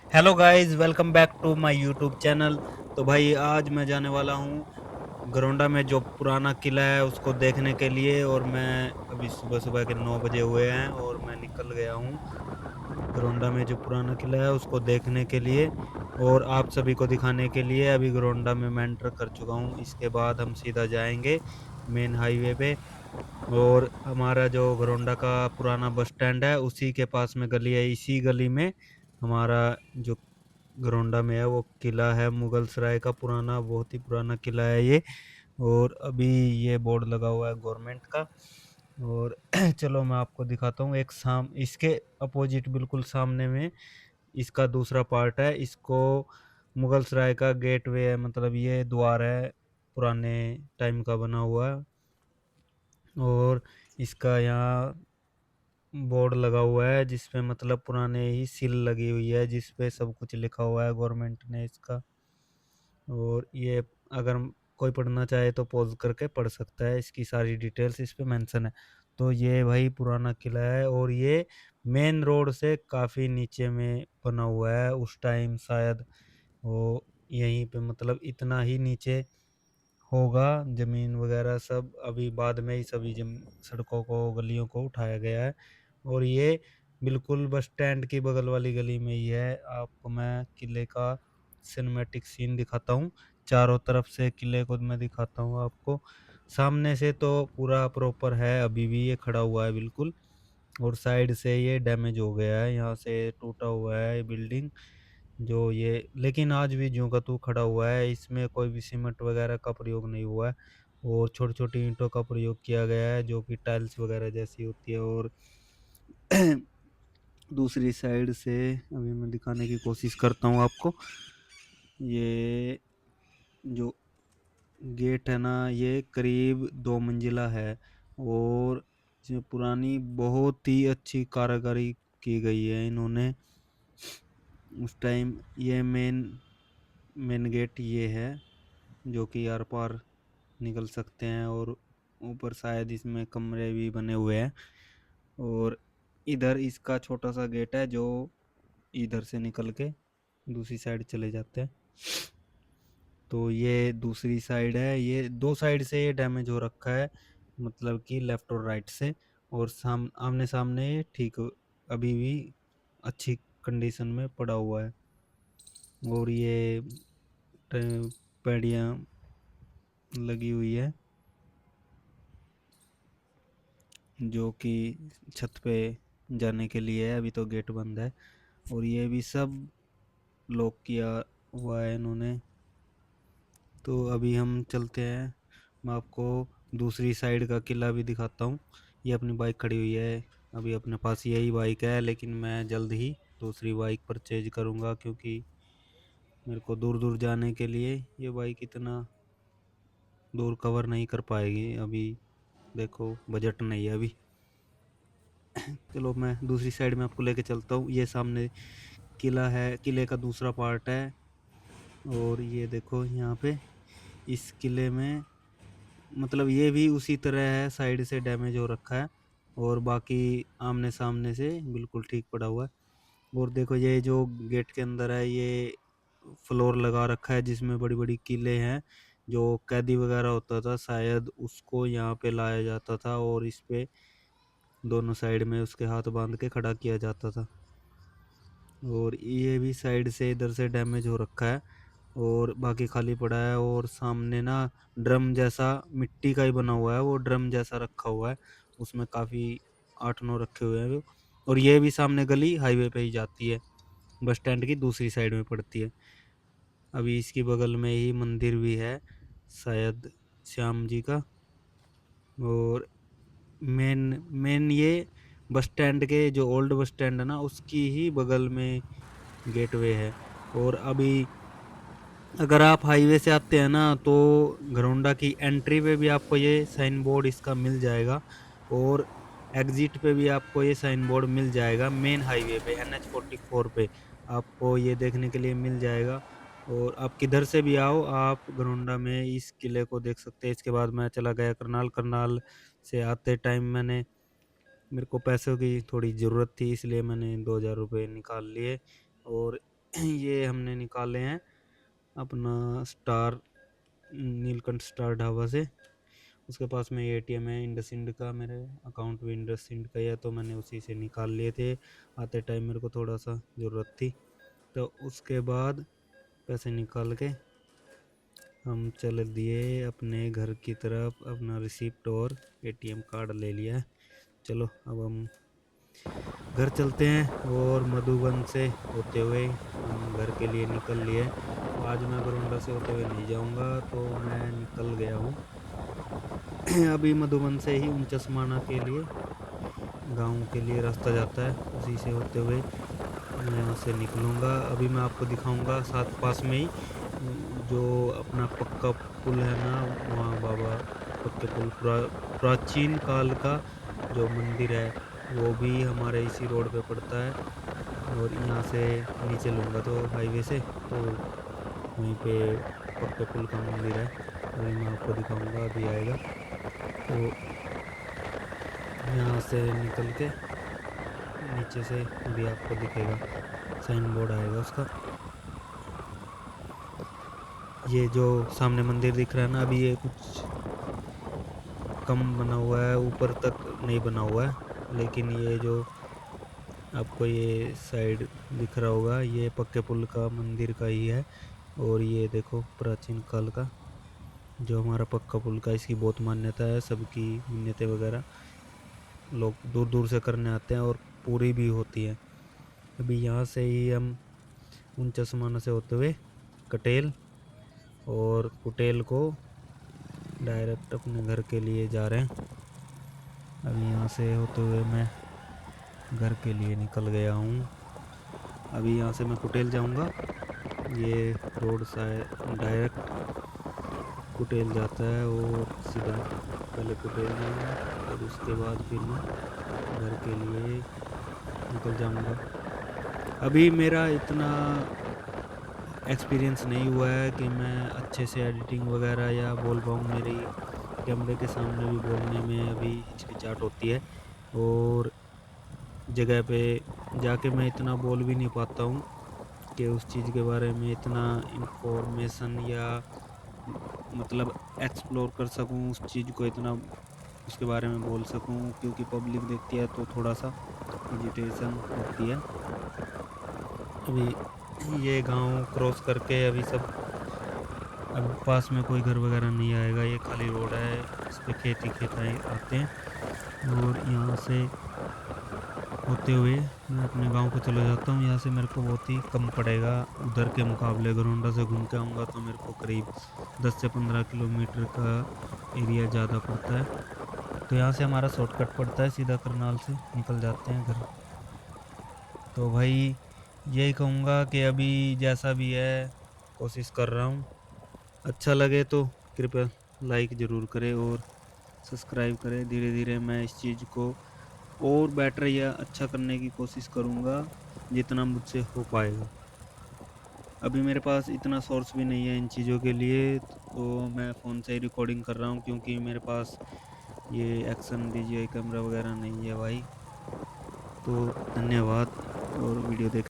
Hello guys, welcome back to my YouTube channel. तो भाई आज मैं जाने वाला हूँ गरोंडा में जो पुराना किला है उसको देखने के लिए। और मैं अभी सुबह सुबह के 9 बजे हुए हैं और मैं निकल गया हूँ गरोंडा में जो पुराना किला है उसको देखने के लिए और आप सभी को दिखाने के लिए। अभी गरोंडा में मैं एंटर कर चुका हूँ। इसके बाद हम सीधा जाएंगे मेन हाईवे पे। और हमारा जो घरोंडा का पुराना बस स्टैंड है उसी के पास में गली है। इसी गली में हमारा जो घरोंडा में है वो किला है, मुगल सराय का पुराना, बहुत ही पुराना किला है ये। और अभी ये बोर्ड लगा हुआ है गवर्नमेंट का। और चलो मैं आपको दिखाता हूँ। एक शाम इसके अपोजिट बिल्कुल सामने में इसका दूसरा पार्ट है। इसको मुगल सराय का गेट वे है, मतलब ये द्वार है पुराने टाइम का बना हुआ है। और इसका यहाँ बोर्ड लगा हुआ है जिसपे मतलब पुराने ही सील लगी हुई है जिसपे सब कुछ लिखा हुआ है गवर्नमेंट ने इसका। और ये अगर कोई पढ़ना चाहे तो पॉज करके पढ़ सकता है, इसकी सारी डिटेल्स इस पे मेंशन है। तो ये भाई पुराना किला है और ये मेन रोड से काफ़ी नीचे में बना हुआ है। उस टाइम शायद वो यहीं पे मतलब इतना ही नीचे होगा। ज़मीन वगैरह सब अभी बाद में ही सभी सड़कों को गलियों को उठाया गया है। और ये बिल्कुल बस स्टैंड की बगल वाली गली में ही है। आपको मैं किले का सिनेमैटिक सीन दिखाता हूँ। चारों तरफ से किले को मैं दिखाता हूँ आपको। सामने से तो पूरा प्रॉपर है, अभी भी ये खड़ा हुआ है बिल्कुल। और साइड से ये डैमेज हो गया है, यहाँ से टूटा हुआ है ये बिल्डिंग जो ये, लेकिन आज भी ज्यों का त्यों खड़ा हुआ है। इसमें कोई भी सीमेंट वगैरह का प्रयोग नहीं हुआ है और छोटी छोटी ईंटों का प्रयोग किया गया है जो कि टाइल्स वगैरह जैसी होती है। और दूसरी साइड से अभी मैं दिखाने की कोशिश करता हूँ आपको। ये जो गेट है ना ये करीब 2 मंजिला है। और इसमें पुरानी बहुत ही अच्छी कारीगरी की गई है इन्होंने उस टाइम। ये मेन मेन गेट ये है जो कि आर पार निकल सकते हैं। और ऊपर शायद इसमें कमरे भी बने हुए हैं। और इधर इसका छोटा सा गेट है जो इधर से निकल के दूसरी साइड चले जाते हैं। तो ये दूसरी साइड है, ये दो साइड से ये डैमेज हो रखा है, मतलब कि लेफ्ट और राइट से। और आमने सामने ये ठीक अभी भी अच्छी कंडीशन में पड़ा हुआ है। और ये पैड़ियाँ लगी हुई है जो कि छत पे जाने के लिए है। अभी तो गेट बंद है। और ये भी सब लॉक किया हुआ है इन्होंने। तो अभी हम चलते हैं, मैं आपको दूसरी साइड का किला भी दिखाता हूँ। ये अपनी बाइक खड़ी हुई है, अभी अपने पास यही बाइक है, लेकिन मैं जल्द ही दूसरी बाइक परचेज करूँगा क्योंकि मेरे को दूर दूर जाने के लिए ये बाइक इतना दूर कवर नहीं कर पाएगी। अभी देखो बजट नहीं है अभी। चलो मैं दूसरी साइड में आपको लेके चलता हूँ। ये सामने किला है, किले का दूसरा पार्ट है। और ये देखो यहाँ पे इस किले में मतलब ये भी उसी तरह है, साइड से डैमेज हो रखा है और बाकी आमने सामने से बिल्कुल ठीक पड़ा हुआ है। और देखो ये जो गेट के अंदर है ये फ्लोर लगा रखा है जिसमें बड़ी बड़ी कीलें हैं। जो कैदी वगैरह होता था शायद उसको यहाँ पे लाया जाता था और इस पे दोनों साइड में उसके हाथ बांध के खड़ा किया जाता था। और ये भी साइड से इधर से डैमेज हो रखा है और बाकी खाली पड़ा है। और सामने ना ड्रम जैसा मिट्टी का ही बना हुआ है, वो ड्रम जैसा रखा हुआ है, उसमें काफ़ी 8-9 रखे हुए हैं वो। और ये भी सामने गली हाईवे पे ही जाती है, बस स्टैंड की दूसरी साइड में पड़ती है। अभी इसकी बगल में ही मंदिर भी है शायद श्याम जी का। और मेन मेन ये बस स्टैंड के जो ओल्ड बस स्टैंड है ना उसकी ही बगल में गेटवे है। और अभी अगर आप हाईवे से आते हैं ना तो घरौंडा की एंट्री पे भी आपको ये साइन बोर्ड इसका मिल जाएगा। और एग्जिट पे भी आपको ये साइन बोर्ड मिल जाएगा, मेन हाईवे पे NH 44 पे आपको ये देखने के लिए मिल जाएगा। और आप किधर से भी आओ आप घरौंडा में इस किले को देख सकते हैं। इसके बाद मैं चला गया करनाल। करनाल से आते टाइम मेरे को पैसों की थोड़ी ज़रूरत थी, इसलिए मैंने 2000 रुपये निकाल लिए और ये हमने निकाले हैं अपना स्टार, नीलकंठ स्टार ढाबा से। उसके पास में एटीएम है इंडसइंड का, मेरे अकाउंट भी इंडसइंड का ही है, तो मैंने उसी से निकाल लिए थे। आते टाइम मेरे को थोड़ा सा ज़रूरत थी, तो उसके बाद पैसे निकाल के हम चल दिए अपने घर की तरफ। अपना रिसिप्ट और एटीएम कार्ड ले लिया है। चलो अब हम घर चलते हैं, और मधुबन से होते हुए हम घर के लिए निकल लिए। आज मैं बरोंडा से होते हुए नहीं जाऊंगा, तो मैं निकल गया हूँ अभी मधुबन से ही उनचस्माना के लिए, गांव के लिए रास्ता जाता है, उसी से होते हुए मैं यहाँ से निकलूँगा। अभी मैं आपको दिखाऊंगा साथ पास में ही जो अपना पक्का पुल है ना, वहाँ बाबा पक्के पुल, प्राचीन काल का जो मंदिर है वो भी हमारे इसी रोड पे पड़ता है। और यहाँ से नीचे लूँगा तो हाईवे से, तो वहीं पे पक्के पुल का मंदिर है, अभी मैं आपको दिखाऊंगा, अभी आएगा। तो यहाँ से निकल के नीचे से अभी आपको दिखेगा, साइन बोर्ड आएगा उसका। ये जो सामने मंदिर दिख रहा है ना, अभी ये कुछ कम बना हुआ है, ऊपर तक नहीं बना हुआ है, लेकिन ये जो आपको ये साइड दिख रहा होगा, ये पक्के पुल का मंदिर का ही है। और ये देखो प्राचीन काल का जो हमारा पक्का पुल का, इसकी बहुत मान्यता है, सबकी मिन्नतें वगैरह लोग दूर दूर से करने आते हैं और पूरी भी होती है। अभी यहाँ से ही हम उन चश्माना से होते हुए कटेल और कुटेल को डायरेक्ट अपने घर के लिए जा रहे हैं। अभी यहाँ से होते हुए मैं घर के लिए निकल गया हूँ। अभी यहाँ से मैं कुटेल जाऊँगा, ये रोड साइड डायरेक्ट कुटेल जाता है, और सीधा पहले कुटेल जाऊँगा और उसके बाद फिर मैं घर के लिए निकल जाऊँगा। अभी मेरा इतना एक्सपीरियंस नहीं हुआ है कि मैं अच्छे से एडिटिंग वगैरह या बोल पाऊँ, मेरी कैमरे के सामने भी बोलने में अभी हिचकिचाहट होती है, और जगह पे जाके मैं इतना बोल भी नहीं पाता हूँ कि उस चीज़ के बारे में इतना इंफॉर्मेशन या मतलब एक्सप्लोर कर सकूँ उस चीज़ को, इतना उसके बारे में बोल सकूँ, क्योंकि पब्लिक देखती है तो थोड़ा सा हेजिटेशन होती है। अभी ये गांव क्रॉस करके अभी सब, अब पास में कोई घर वगैरह नहीं आएगा, ये खाली रोड है, इस पे खेत ही खेत आते हैं। और यहाँ से होते हुए मैं अपने गांव को चला जाता हूँ। यहाँ से मेरे को बहुत ही कम पड़ेगा उधर के मुकाबले, गरोंडा से घूम के आऊँगा तो मेरे को करीब 10 से 15 किलोमीटर का एरिया ज़्यादा पड़ता है। तो यहाँ से हमारा शॉर्टकट पड़ता है, सीधा करनाल से निकल जाते हैं घर। तो भाई यही कहूँगा कि अभी जैसा भी है कोशिश कर रहा हूँ, अच्छा लगे तो कृपया लाइक ज़रूर करें और सब्सक्राइब करें। धीरे धीरे मैं इस चीज़ को और बेटर या अच्छा करने की कोशिश करूँगा जितना मुझसे हो पाएगा। अभी मेरे पास इतना सोर्स भी नहीं है इन चीज़ों के लिए, तो मैं फ़ोन से ही रिकॉर्डिंग कर रहा हूँ, क्योंकि मेरे पास ये एक्शन DJI कैमरा वगैरह नहीं है भाई। तो धन्यवाद, और वीडियो देख